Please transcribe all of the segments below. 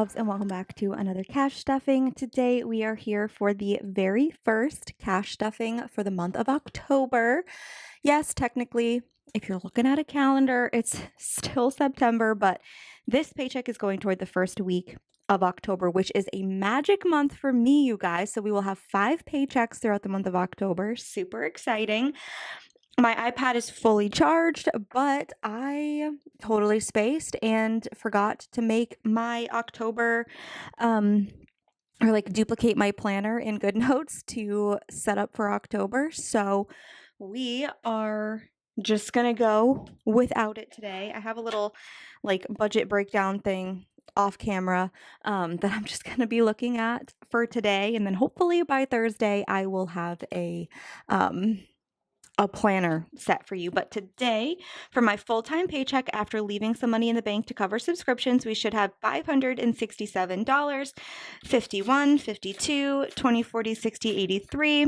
loves, and welcome back to another cash stuffing. Today we are here for the very first cash stuffing for the month of October. Yes, technically, if you're looking at a calendar, it's still September, but this paycheck is going toward the first week of October, which is a magic month for me, you guys. So we will have 5 paychecks throughout the month of October. Super exciting. My iPad is fully charged, but I totally spaced and forgot to make my October or like duplicate my planner in GoodNotes to set up for October. So we are just gonna go without it today. I have a little like budget breakdown thing off camera that I'm just gonna be looking at for today, and then hopefully by Thursday I will have a planner set for you. But today, for my full-time paycheck after leaving some money in the bank to cover subscriptions, we should have $567, 51, 52, 20, 40, 60, 83,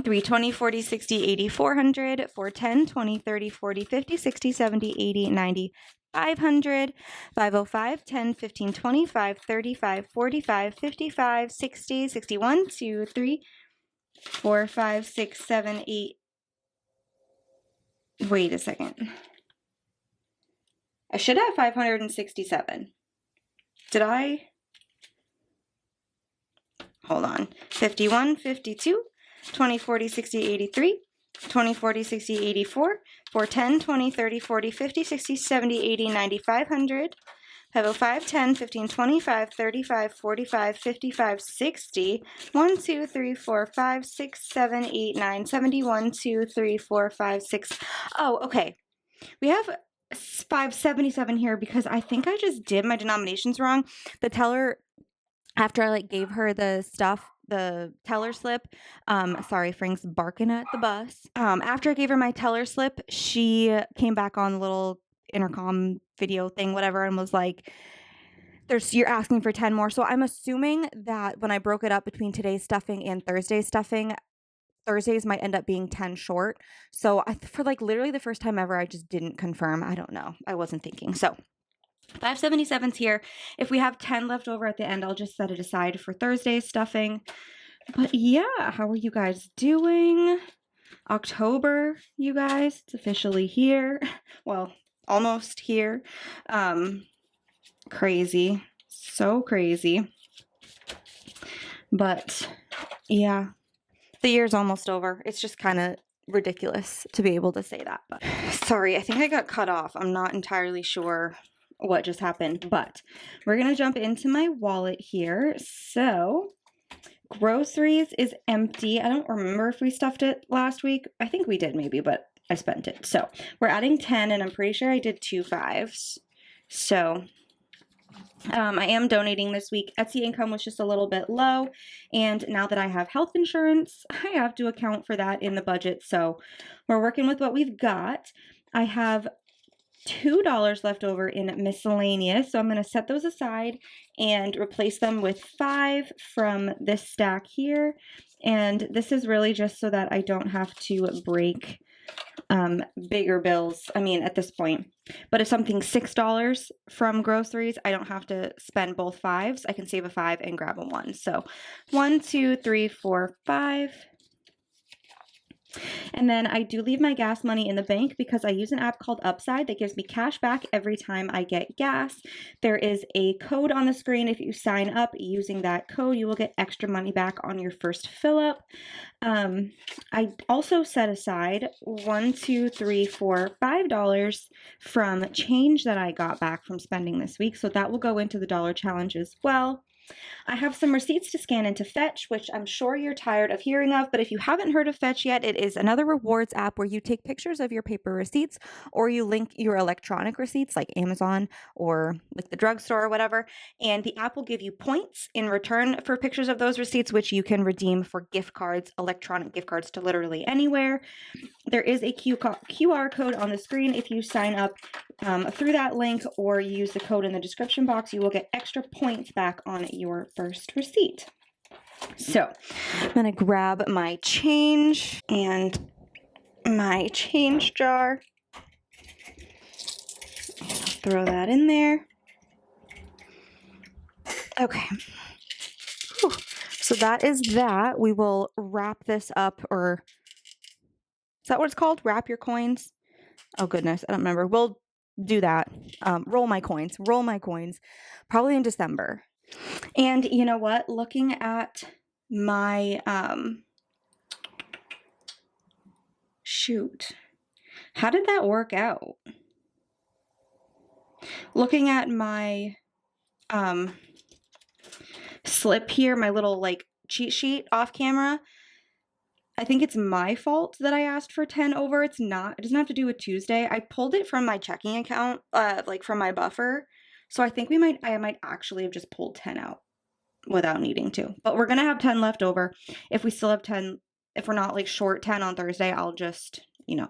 320, 40, 60, 80, 400, 410, 20, 30, 40, 50, 60, 70, 80, 90, 500, 505, 10, 15, 25, 35, 45, 55, 60, 61, 2, 3, 4, 5, 6, 7, 8. Wait a second. I should have 567. Did I? Hold on. 51, 52, 20, 40, 60, 83, 20, 40, 60, 84, 410, 20, 30, 40, 50, 60, 70, 80, 90, 500, 505, 10, 15, 25, 35, 45, 55, 60, 1, 2, 3, 4, 5, 6, 7, 8, 9, 71, 2, 3, 4, 5, 6. Oh, okay. We have 577 here because I think I just did my denominations wrong. The teller, after I gave her the stuff, the teller slip, sorry, Frank's barking at the bus. After I gave her my teller slip, she came back on the little intercom video thing, whatever, and was like, you're asking for 10 more. So I'm assuming that when I broke it up between today's stuffing and Thursday's stuffing, Thursdays might end up being 10 short. So for literally the first time ever, I just didn't confirm. I don't know. I wasn't thinking. So 577's here. If we have 10 left over at the end, I'll just set it aside for Thursday's stuffing. But yeah, how are you guys doing? October, you guys, it's officially here. Well, almost here. Crazy. So crazy. But yeah, the year's almost over. It's just kind of ridiculous to be able to say that. But sorry, I think I got cut off. I'm not entirely sure what just happened, but we're going to jump into my wallet here. So groceries is empty. I don't remember if we stuffed it last week. I think we did maybe, but I spent it. So we're adding 10, and I'm pretty sure I did 2 5s. So I am donating this week. Etsy income was just a little bit low, and now that I have health insurance, I have to account for that in the budget. So we're working with what we've got. I have $2 left over in miscellaneous, so I'm going to set those aside and replace them with 5 from this stack here. And this is really just so that I don't have to break bigger bills, at this point. But if something's $6 from groceries, I don't have to spend both 5s. I can save a 5 and grab a 1. So 1, 2, 3, 4, 5. And then I do leave my gas money in the bank because I use an app called Upside that gives me cash back every time I get gas. There is a code on the screen. If you sign up using that code, you will get extra money back on your first fill up. I also set aside $1, $2, $3, $4, $5 from change that I got back from spending this week. So that will go into the dollar challenge as well. I have some receipts to scan into Fetch, which I'm sure you're tired of hearing of, but if you haven't heard of Fetch yet, it is another rewards app where you take pictures of your paper receipts, or you link your electronic receipts like Amazon or like the drugstore or whatever, and the app will give you points in return for pictures of those receipts, which you can redeem for gift cards, electronic gift cards to literally anywhere. There is a QR code on the screen. If you sign up through that link or use the code in the description box, you will get extra points back on your first receipt. So I'm going to grab my change and my change jar. Throw that in there. Okay. Whew. So that is that. We will wrap this up, or is that what it's called? Wrap your coins? Oh goodness, I don't remember. We'll do that. Roll my coins. Roll my coins. Probably in December. And you know what? Looking at my shoot. How did that work out? Looking at my slip here, my little like cheat sheet off camera, I think it's my fault that I asked for 10 over. It's not. It doesn't have to do with Tuesday. I pulled it from my checking account, like from my buffer. So I think I might actually have just pulled 10 out without needing to. But we're going to have 10 left over. If we still have 10, if we're not like short 10 on Thursday, I'll just,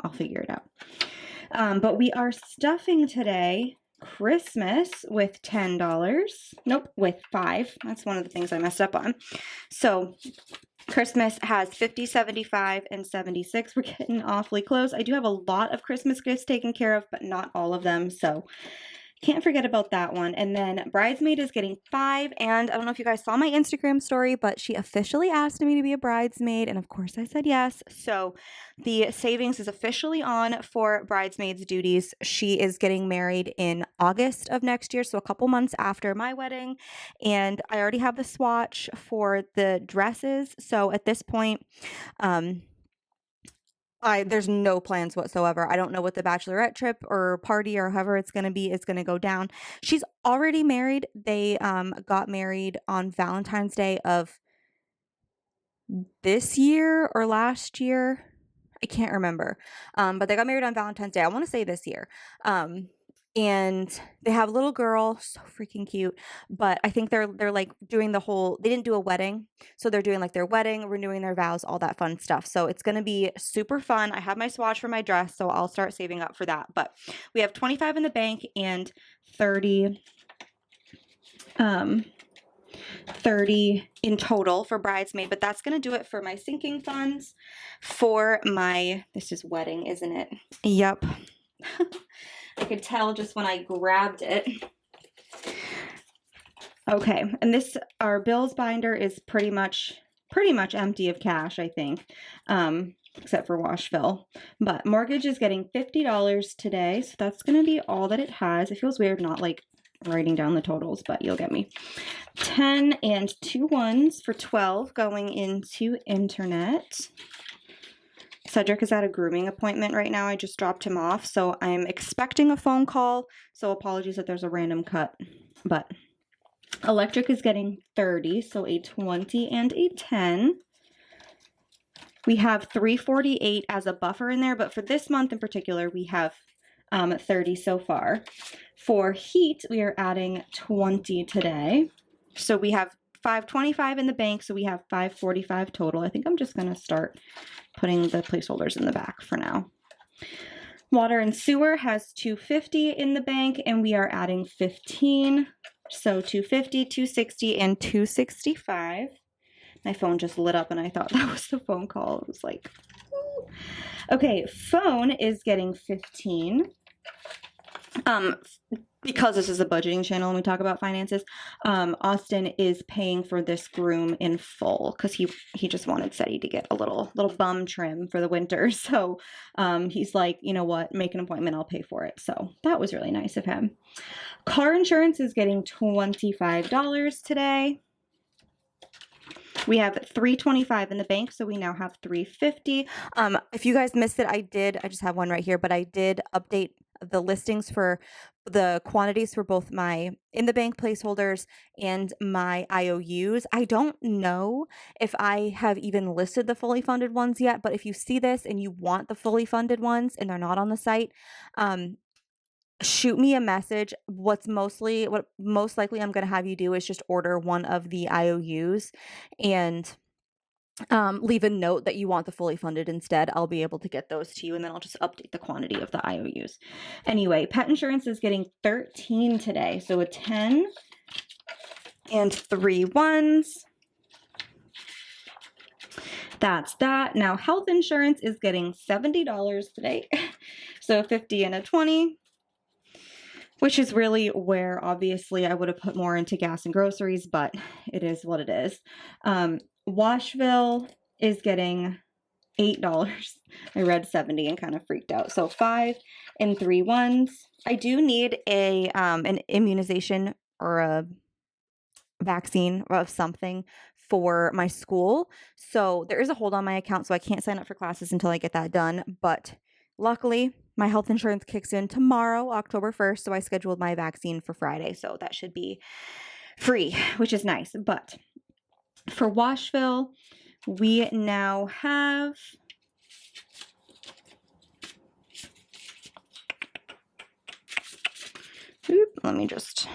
I'll figure it out. But we are stuffing today Christmas with $10. Nope, with 5. That's one of the things I messed up on. So Christmas has 50, 75, and 76. We're getting awfully close. I do have a lot of Christmas gifts taken care of, but not all of them. So can't forget about that one. And then Bridesmaid is getting 5. And I don't know if you guys saw my Instagram story, but she officially asked me to be a bridesmaid. And of course I said yes. So the savings is officially on for Bridesmaid's duties. She is getting married in August of next year. So a couple months after my wedding. And I already have the swatch for the dresses. So at this point, there's no plans whatsoever. I don't know what the bachelorette trip or party or however it's going to be is going to go down. She's already married. They got married on Valentine's Day of this year or last year. I can't remember. But they got married on Valentine's Day. I want to say this year. And they have a little girl, so freaking cute. But I think they're like doing the whole, they didn't do a wedding. So they're doing like their wedding, renewing their vows, all that fun stuff. So it's going to be super fun. I have my swatch for my dress, so I'll start saving up for that. But we have 25 in the bank and 30 in total for Bridesmaid, but that's going to do it for my sinking funds for my, this is wedding, isn't it? Yep. I could tell just when I grabbed it. Okay, and this, our bills binder is pretty much empty of cash, I think, except for wash fill. But mortgage is getting $50 today, so that's going to be all that it has. It feels weird not like writing down the totals, but you'll get me. 10 and 2 ones for 12 going into internet. Cedric is at a grooming appointment right now. I just dropped him off, so I'm expecting a phone call. So apologies if there's a random cut, but electric is getting 30, so a 20 and a 10. We have 348 as a buffer in there, but for this month in particular, we have 30 so far. For heat, we are adding 20 today. So we have 525 in the bank, so we have 545 total. I think I'm just going to start putting the placeholders in the back for now. Water and sewer has 250 in the bank, and we are adding 15. So 250, 260, and 265. My phone just lit up, and I thought that was the phone call. It was like, ooh. Okay, phone is getting 15. Because this is a budgeting channel and we talk about finances, Austin is paying for this groom in full because he just wanted Seti to get a little bum trim for the winter. So he's like, you know what, make an appointment, I'll pay for it. So that was really nice of him. Car insurance is getting $25 today. We have $325 in the bank, so we now have $350. If you guys missed it, I just have one right here, but I did update the listings for the quantities for both my in the bank placeholders and my IOUs. I don't know if I have even listed the fully funded ones yet, but if you see this and you want the fully funded ones and they're not on the site, shoot me a message. What most likely I'm going to have you do is just order one of the IOUs and leave a note that you want the fully funded instead. I'll be able to get those to you, and then I'll just update the quantity of the IOUs. Anyway, pet insurance is getting 13 today, so a 10 and 3 ones. That's that. Now health insurance is getting $70 today, so 50 and a 20. which is really where obviously I would have put more into gas and groceries, but it is what it is. Washville is getting $8. I read 70 and kind of freaked out. So 5 and 3 ones. I do need an immunization or a vaccine of something for my school. So there is a hold on my account, so I can't sign up for classes until I get that done. But luckily, my health insurance kicks in tomorrow, October 1st. So I scheduled my vaccine for Friday. So that should be free, which is nice. But for Washville, we now have let me just,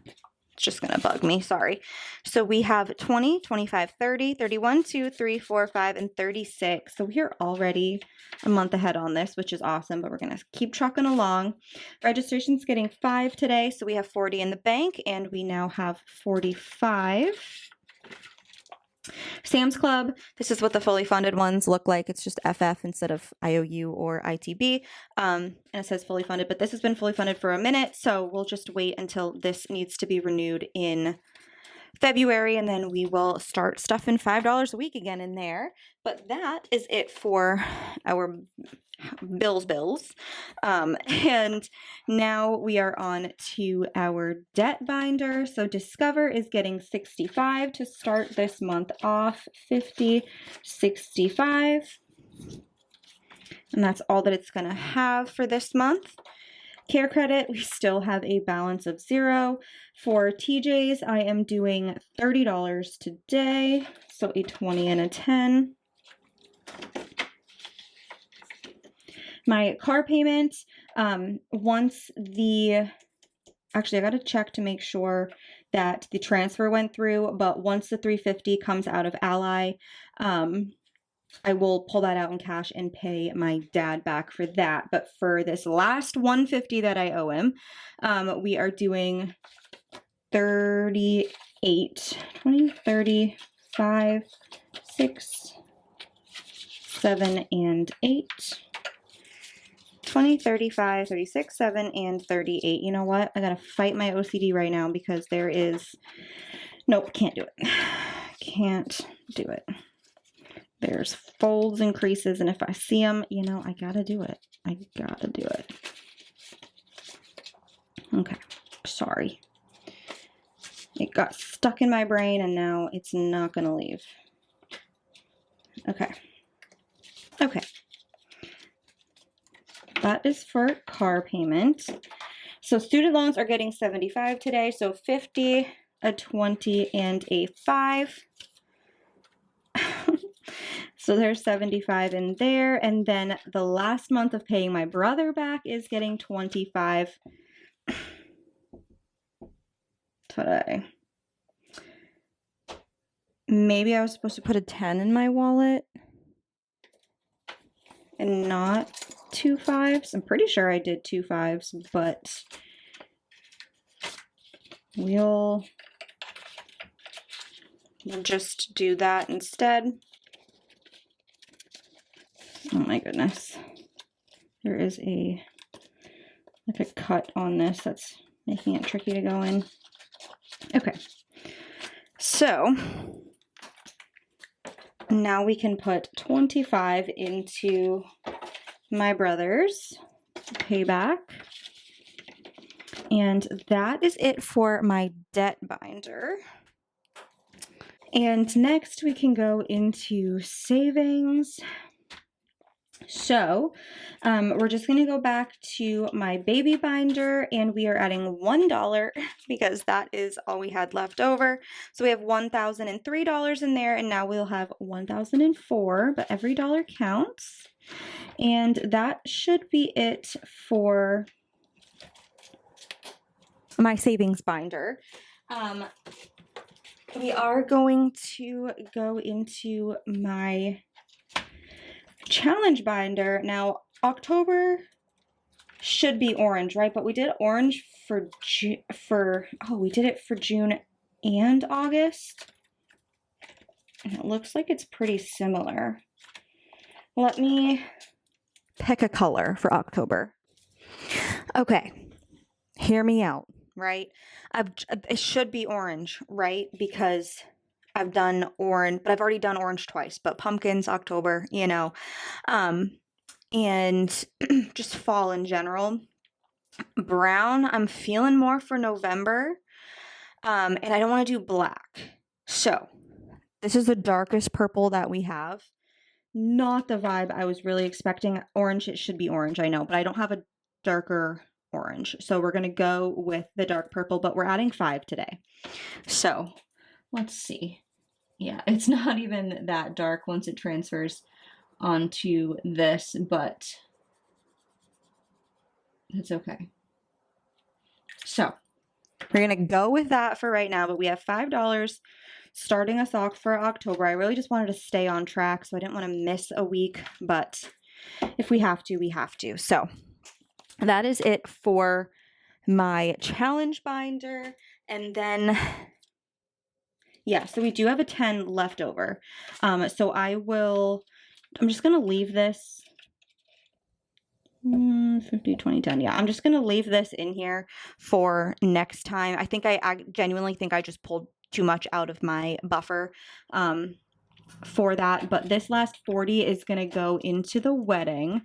it's just going to bug me. Sorry. So we have 20, 25, 30, 31, 2, 3, 4, 5, and 36. So we're already a month ahead on this, which is awesome, but we're going to keep trucking along. Registration's getting 5 today. So we have 40 in the bank and we now have 45. Sam's Club, this is what the fully funded ones look like. It's just FF instead of IOU or ITB. And it says fully funded, but this has been fully funded for a minute. So we'll just wait until this needs to be renewed in February, and then we will start stuffing $5 a week again in there. But that is it for our bills. And now we are on to our debt binder. So Discover is getting 65 to start this month off. 50, 65. And that's all that it's going to have for this month. Care Credit, we still have a balance of 0. For TJ's, I am doing $30 today, so a 20 and a 10. My car payment, actually I got to check to make sure that the transfer went through, but once the $350 comes out of Ally, I will pull that out in cash and pay my dad back for that. But for this last $150 that I owe him, we are doing 38, 20, 35, 6, 7, and 8. 20, 35, 36, 7, and 38. You know what? I gotta fight my OCD right now because there is... Nope, can't do it. Can't do it. There's folds and creases, and if I see them, you know, I gotta do it. I gotta do it. Okay, sorry. It got stuck in my brain, and now it's not gonna leave. Okay. Okay. That is for car payment. So student loans are getting 75 today, so 50, a 20, and a 5. So there's 75 in there, and then the last month of paying my brother back is getting 25 today. Maybe I was supposed to put a 10 in my wallet and not 2 5s. I'm pretty sure I did 2 5s, but we'll just do that instead. Oh my goodness. There is like a cut on this that's making it tricky to go in. Okay. So now we can put 25 into my brother's payback. And that is it for my debt binder. And next we can go into savings. So we're just going to go back to my baby binder, and we are adding $1 because that is all we had left over. So we have $1,003 in there, and now we'll have $1,004, but every dollar counts. And that should be it for my savings binder. We are going to go into my challenge binder. Now, October should be orange, right? But we did orange we did it for June and August. And it looks like it's pretty similar. Let me pick a color for October. Okay. hear me out, right? It should be orange, right? Because I've done orange, but I've already done orange twice, but pumpkins, October, you know, and just fall in general. Brown, I'm feeling more for November, and I don't want to do black. So this is the darkest purple that we have. Not the vibe I was really expecting. Orange, it should be orange, I know, but I don't have a darker orange. So we're going to go with the dark purple, but we're adding 5 today. So let's see. Yeah, it's not even that dark once it transfers onto this, but it's okay. So we're going to go with that for right now, but we have $5 starting us off for October. I really just wanted to stay on track, so I didn't want to miss a week, but if we have to, we have to. So that is it for my challenge binder. And then, yeah, so we do have a 10 left over. So I'm just going to leave this 50, 20, 10. Yeah, I'm just going to leave this in here for next time. I genuinely think I just pulled too much out of my buffer for that. But this last 40 is going to go into the wedding.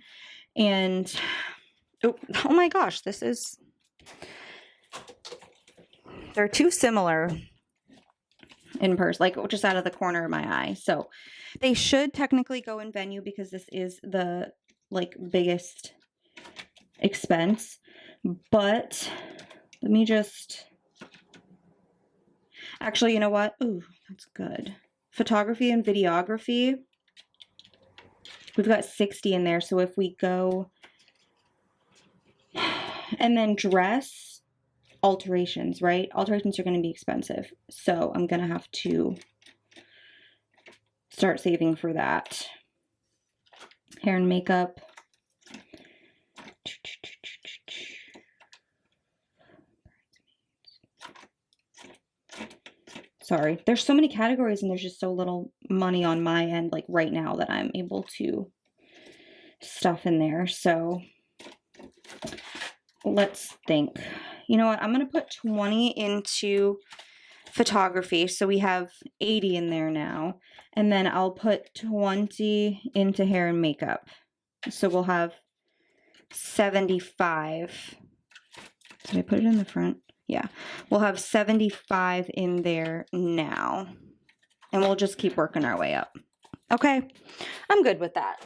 And, oh my gosh, they're too similar in person, like just out of the corner of my eye. So they should technically go in venue because this is the biggest expense. But let me just, actually, you know what? Ooh, that's good. Photography and videography. We've got 60 in there. So if we go, and then dress, alterations, right? Alterations are going to be expensive. So I'm going to have to start saving for that. Hair and makeup. Sorry, there's so many categories and there's just so little money on my end, like right now, that I'm able to stuff in there. So let's think. You know what? I'm going to put 20 into photography. So we have 80 in there now. And then I'll put 20 into hair and makeup. So we'll have 75. Did I put it in the front? Yeah, we'll have 75 in there now, and we'll just keep working our way up. Okay, I'm good with that.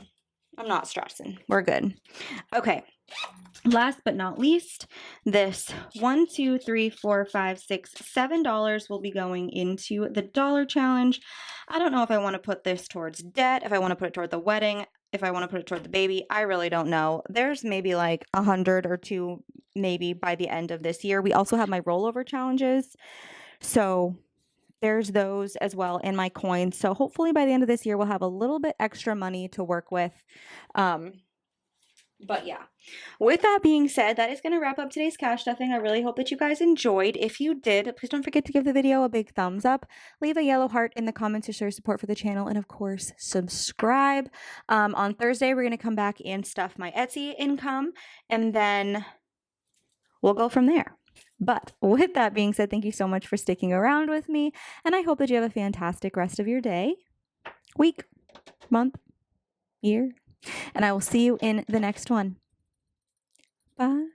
I'm not stressing. We're good. Okay, last but not least, this $1, $2, $3, $4, $5, $6, $7 will be going into the dollar challenge. I don't know if I want to put this towards debt, if I want to put it toward the wedding, if I want to put it toward the baby. I really don't know. There's maybe like 100 or 2 maybe by the end of this year. We also have my rollover challenges. So there's those as well in my coins. So hopefully by the end of this year, we'll have a little bit extra money to work with. But yeah, with that being said, that is going to wrap up today's cash stuffing. I really hope that you guys enjoyed. If you did, please don't forget to give the video a big thumbs up. Leave a yellow heart in the comments to show your support for the channel. And of course, subscribe. On Thursday, we're going to come back and stuff my Etsy income. And then we'll go from there. But with that being said, thank you so much for sticking around with me. And I hope that you have a fantastic rest of your day, week, month, year. And I will see you in the next one. Bye.